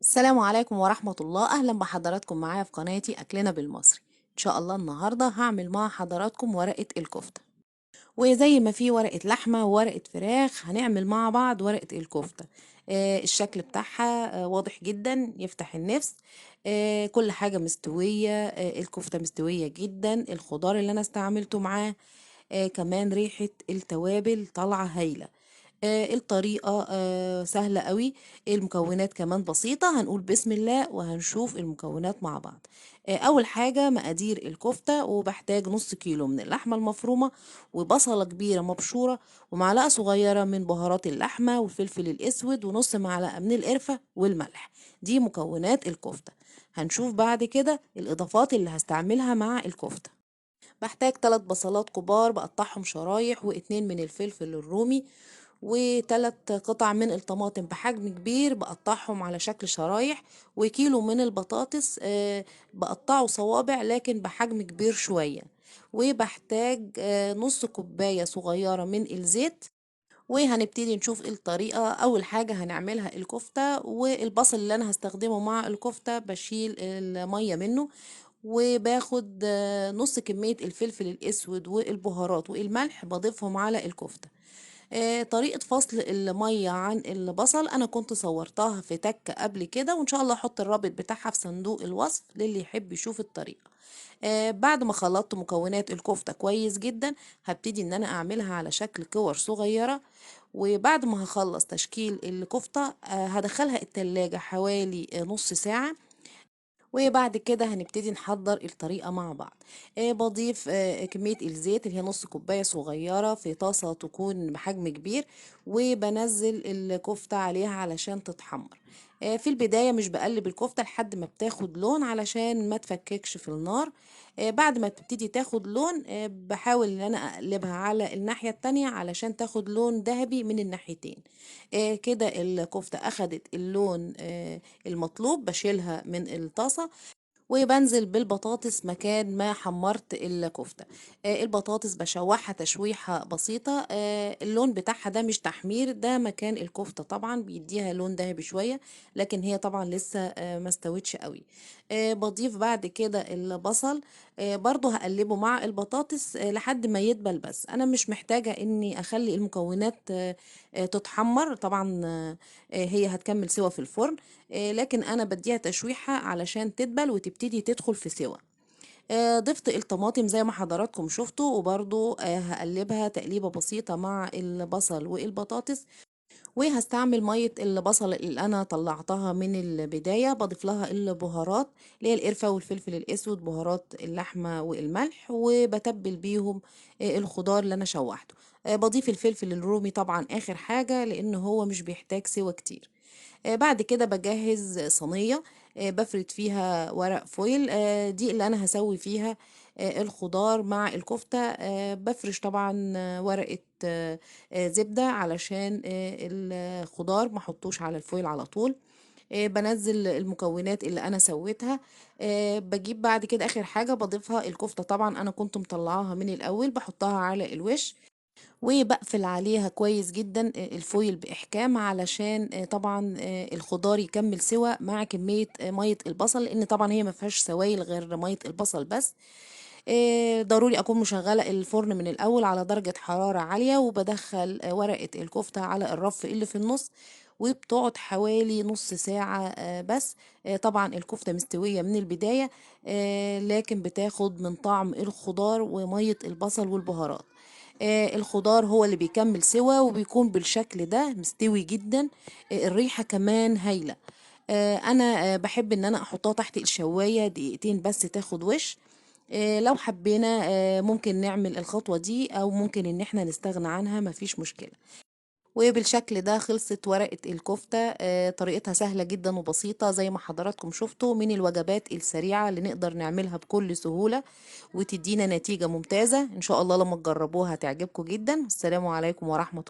السلام عليكم ورحمة الله. أهلا بحضراتكم معايا في قناتي أكلنا بالمصري. إن شاء الله النهاردة هعمل مع حضراتكم ورقة الكفتة، وزي ما في ورقة لحمة وورقة فراخ هنعمل مع بعض ورقة الكفتة. الشكل بتاعها واضح جدا يفتح النفس. كل حاجة مستوية، الكفتة مستوية جدا، الخضار اللي أنا استعملته معاه، كمان ريحة التوابل طالعة هايلة. الطريقة سهلة قوي. المكونات كمان بسيطة، هنقول بسم الله وهنشوف المكونات مع بعض. أول حاجة مقادير الكفتة، وبحتاج نص كيلو من اللحمة المفرومة، وبصلة كبيرة مبشورة، ومعلقة صغيرة من بهارات اللحمة والفلفل الأسود، ونص معلقة من القرفة والملح. دي مكونات الكفتة. هنشوف بعد كده الإضافات اللي هستعملها مع الكفتة. بحتاج 3 بصلات كبار بقطعهم شرايح، واتنين من الفلفل الرومي، وتلات قطع من الطماطم بحجم كبير بقطعهم على شكل شرايح، وكيلو من البطاطس بقطعه صوابع لكن بحجم كبير شوية. وبحتاج نص كوباية صغيرة من الزيت. وهنبتدي نشوف الطريقة. أول حاجة هنعملها الكفتة، والبصل اللي أنا هستخدمه مع الكفتة بشيل المية منه، وباخد نص كمية الفلفل الأسود والبهارات والملح بضيفهم على الكفتة. طريقة فصل المية عن البصل أنا كنت صورتها في تكة قبل كده، وإن شاء الله أحط الرابط بتاعها في صندوق الوصف للي يحب يشوف الطريقة. بعد ما خلطت مكونات الكفتة كويس جدا، هبتدي إن أنا أعملها على شكل كور صغيرة. وبعد ما هخلص تشكيل الكفتة هدخلها التلاجة حوالي نص ساعة. وبعد كده هنبتدي نحضر الطريقة مع بعض. بضيف كمية الزيت اللي هي نص كوباية صغيرة في طاسة تكون بحجم كبير، وبنزل الكفتة عليها علشان تتحمر. في البداية مش بقلب الكفتة لحد ما بتاخد لون علشان ما تفككش في النار. بعد ما تبتدي تاخد لون بحاول ان انا اقلبها على الناحية التانية علشان تاخد لون ذهبي من الناحيتين. كده الكفتة اخدت اللون المطلوب، بشيلها من الطاسة. وبنزل بالبطاطس مكان ما حمرت الكفتة. البطاطس بشوحها تشويحة بسيطة. اللون بتاعها ده مش تحمير، ده مكان الكفتة طبعا بيديها لون دهبي شوية، لكن هي طبعا لسه ما استوتش قوي. بضيف بعد كده البصل. برضو هقلبه مع البطاطس لحد ما يدبل، بس انا مش محتاجة اني اخلي المكونات تتحمر طبعا. هي هتكمل سوا في الفرن. لكن انا بديها تشويحة علشان تدبل وتبتدي تدخل في سوا. ضفت الطماطم زي ما حضراتكم شفتوا، وبرضو هقلبها تقليبة بسيطة مع البصل والبطاطس. وهستعمل مية البصل اللي انا طلعتها من البداية، بضيف لها البهارات اللي هي القرفة والفلفل الاسود، بهارات اللحمة والملح، وبتبل بيهم الخضار اللي انا شوحته. بضيف الفلفل الرومي طبعا اخر حاجة لان هو مش بيحتاج سوى كتير. بعد كده بجهز صينية بفرد فيها ورق فويل، دي اللي انا هسوي فيها الخضار مع الكفتة. بفرش طبعا ورقة زبدة علشان الخضار ما احطوش على الفويل على طول. بنزل المكونات اللي انا سويتها. بجيب بعد كده اخر حاجة بضيفها الكفتة، طبعا انا كنت مطلعاها من الاول بحطها على الوش. وبقفل عليها كويس جدا الفويل بإحكام علشان طبعا الخضار يكمل سوا مع كمية مية البصل، لأن طبعا هي ما فيهاش سوائل غير مية البصل بس. ضروري أكون مشغلة الفرن من الأول على درجة حرارة عالية، وبدخل ورقة الكفتة على الرف اللي في النص، وبتقعد حوالي نص ساعة بس. طبعا الكفتة مستوية من البداية، لكن بتاخد من طعم الخضار ومية البصل والبهارات. الخضار هو اللي بيكمل سوا وبيكون بالشكل ده مستوي جدا. الريحة كمان هايلة. انا بحب ان انا احطها تحت الشواية دقيقتين بس تاخد وش. لو حبينا ممكن نعمل الخطوة دي، او ممكن ان احنا نستغنى عنها مفيش مشكلة. وبالشكل ده خلصت ورقة الكفتة. طريقتها سهلة جدا وبسيطة زي ما حضراتكم شفتوا، من الوجبات السريعة اللي نقدر نعملها بكل سهولة وتدينا نتيجة ممتازة. إن شاء الله لما تجربوها هتعجبكم جدا. السلام عليكم ورحمة الله.